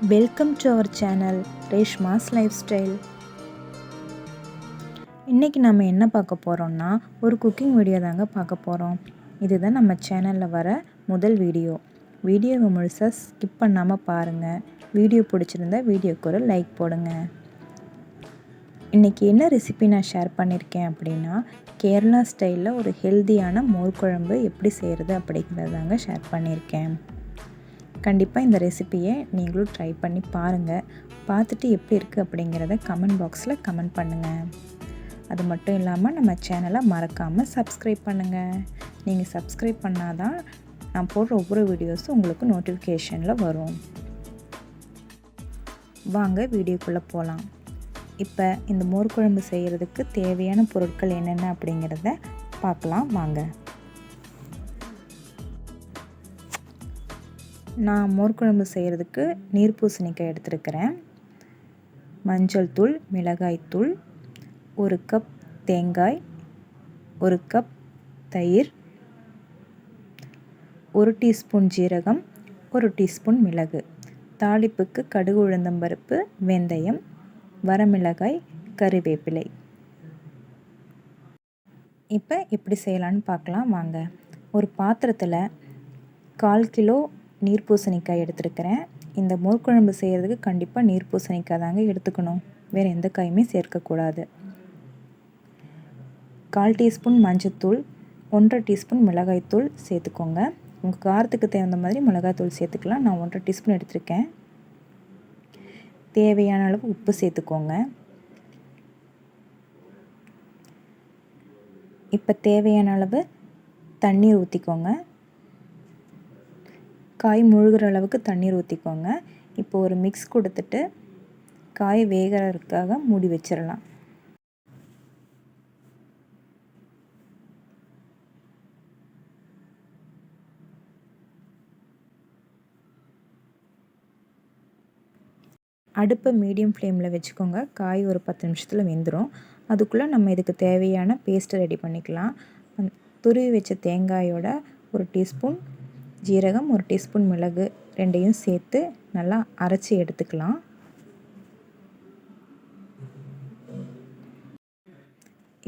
Welcome to our channel Reshma's life style. இன்றைக்கி நம்ம என்ன பார்க்க போகிறோம்னா ஒரு குக்கிங் வீடியோ தாங்க பார்க்க போகிறோம். இதுதான் நம்ம சேனலில் வர முதல் வீடியோவை முழுசாக ஸ்கிப் பண்ணாமல் பாருங்கள். வீடியோ பிடிச்சிருந்தா வீடியோக்கு ஒரு லைக் போடுங்க. இன்றைக்கி என்ன ரெசிபி நான் ஷேர் பண்ணியிருக்கேன் அப்படின்னா, கேரளா ஸ்டைலில் ஒரு ஹெல்த்தியான மோர் குழம்பு எப்படி செய்கிறது அப்படிங்கிறதாங்க ஷேர் பண்ணியிருக்கேன். கண்டிப்பாக இந்த ரெசிப்பியை நீங்களும் ட்ரை பண்ணி பாருங்கள். பார்த்துட்டு எப்படி இருக்குது அப்படிங்கிறத கமெண்ட் பாக்ஸில் கமெண்ட் பண்ணுங்கள். அது மட்டும் இல்லாமல் நம்ம சேனலை மறக்காமல் சப்ஸ்கிரைப் பண்ணுங்கள். நீங்கள் சப்ஸ்கிரைப் பண்ணால் தான் நான் போடுற ஒவ்வொரு வீடியோஸும் உங்களுக்கு நோட்டிஃபிகேஷனில் வரும். வாங்க வீடியோக்குள்ளே போகலாம். இப்போ இந்த மோர் குழம்பு செய்கிறதுக்கு தேவையான பொருட்கள் என்னென்ன அப்படிங்கிறத பார்க்கலாம் வாங்க. நான் மோர் குழம்பு செய்கிறதுக்கு நீர் பூசணிக்காய் எடுத்துருக்கிறேன். மஞ்சள் தூள், மிளகாய் தூள், 1 கப் தேங்காய், 1 கப் தயிர், 1 டீஸ்பூன் ஜீரகம், 1 டீஸ்பூன் மிளகு, தாளிப்புக்கு கடுகு உளுந்தம்பருப்பு, வெந்தயம், வரமிளகாய், கறிவேப்பிலை. இப்போ எப்படி செய்யலான்னு பார்க்கலாம் வாங்க. ஒரு பாத்திரத்தில் 1/4 கிலோ நீர் பூசணிக்காய் எடுத்துருக்கிறேன். இந்த மோர் குழம்பு செய்கிறதுக்கு கண்டிப்பாக நீர் பூசணிக்காய் தாங்க எடுத்துக்கணும், வேறு எந்த காயுமே சேர்க்கக்கூடாது. 1/4 டீஸ்பூன் மஞ்சத்தூள், 1/2 டீஸ்பூன் மிளகாய்த்தூள் சேர்த்துக்கோங்க. உங்கள் காரத்துக்கு தகுந்த மாதிரி மிளகாய்த்தூள் சேர்த்துக்கலாம். நான் 1/2 டீஸ்பூன் எடுத்திருக்கேன். தேவையான அளவு உப்பு சேர்த்துக்கோங்க. இப்போ தேவையான அளவு தண்ணீர் ஊற்றிக்கோங்க. காய் முழுகிற அளவுக்கு தண்ணீர் ஊற்றிக்கோங்க. இப்போ ஒரு மிக்ஸ் கொடுத்துட்டு காய் வேகிறதுக்காக மூடி வச்சிடலாம். அடுப்பை மீடியம் ஃப்ளேமில் வச்சுக்கோங்க. காய் ஒரு 10 நிமிஷத்தில் வெந்துடும். அதுக்குள்ளே நம்ம இதுக்கு தேவையான பேஸ்ட்டை ரெடி பண்ணிக்கலாம். துருவி வச்ச தேங்காயோட 1 டீஸ்பூன் ஜீரகம், 1 டீஸ்பூன் மிளகு ரெண்டையும் சேர்த்து நல்லா அரைச்சி எடுத்துக்கலாம்.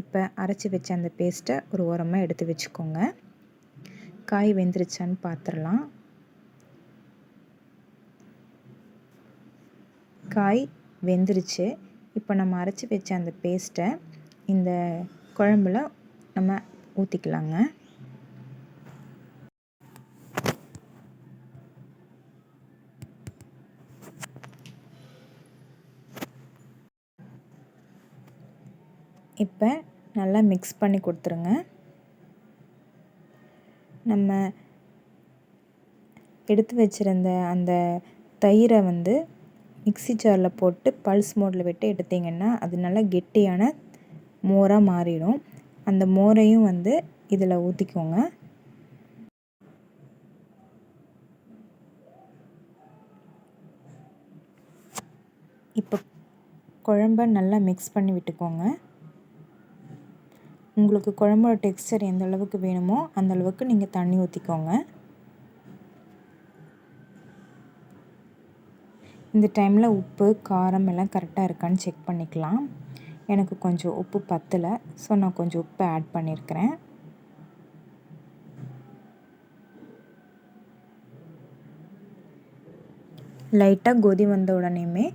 இப்போ அரைச்சி வச்ச அந்த பேஸ்ட்டை ஒரு ஓரமாக எடுத்து வச்சுக்கோங்க. காய் வெந்துருச்சான்னு பார்த்துடலாம். காய் வெந்துருச்சு. இப்போ நம்ம அரைச்சி வச்ச அந்த பேஸ்ட்டை இந்த குழம்புல நம்ம ஊற்றிக்கலாங்க. இப்போ நல்லா மிக்ஸ் பண்ணி கொடுத்துருங்க. நம்ம எடுத்து வச்சுருந்த அந்த தயிரை மிக்ஸி ஜாரில் போட்டு பல்ஸ் மோடில் விட்டு எடுத்திங்கன்னா அது நல்லா கெட்டியான மோராக மாறிடும். அந்த மோரையும் இதில் ஊற்றிக்கோங்க. இப்போ குழம்ப நல்லா மிக்ஸ் பண்ணி விட்டுக்கோங்க. உங்களுக்கு குழம்போட டெக்ஸ்சர் எந்த அளவுக்கு வேணுமோ அந்த அளவுக்கு நீங்கள் தண்ணி ஊற்றிக்கோங்க. இந்த டைமில் உப்பு காரம் எல்லாம் கரெக்டாக இருக்கான்னு செக் பண்ணிக்கலாம். எனக்கு கொஞ்சம் உப்பு பத்தலை, ஸோ நான் கொஞ்சம் உப்பு ஆட் பண்ணியிருக்கிறேன். லைட்டாக கொதி வந்த உடனேயுமே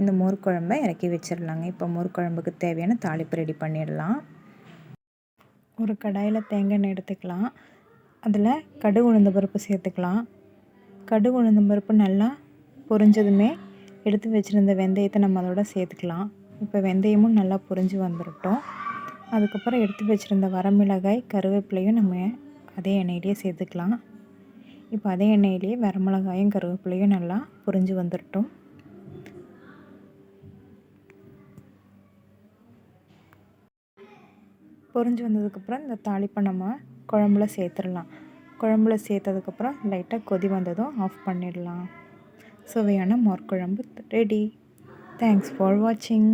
இந்த மோர் குழம்பை இறக்கி வச்சிடலாங்க. இப்போ மோர் குழம்புக்கு தேவையான தாளிப்பு ரெடி பண்ணிடலாம். ஒரு கடாயில் தேங்காய் எண்ணெய் எடுத்துக்கலாம். அதில் கடுகு உளுந்தம்பருப்பு சேர்த்துக்கலாம். கடுகு உளுந்தம்பருப்பு நல்லா பொரிஞ்சதுமே எடுத்து வச்சுருந்த வெந்தயத்தை நம்ம அதோட சேர்த்துக்கலாம். இப்போ வெந்தயமும் நல்லா பொரிஞ்சு வந்துடட்டும். அதுக்கப்புறம் எடுத்து வச்சுருந்த வரமிளகாய், கருவேப்பிலையும் நம்ம அதே எண்ணெயிலேயே சேர்த்துக்கலாம். இப்போ அதே எண்ணெயிலேயே வரமிளகாயும் கருவேப்பிலையும் நல்லா பொரிஞ்சு வந்துடட்டும். பொரிஞ்சு வந்ததுக்கப்புறம் இந்த தாளிப்பை நம்ம குழம்புல சேர்த்துடலாம். குழம்புல சேர்த்ததுக்கப்புறம் லைட்டாக கொதி வந்ததும் ஆஃப் பண்ணிடலாம். சுவையான மோர் குழம்பு ரெடி. தேங்க்ஸ் ஃபார் வாட்சிங்.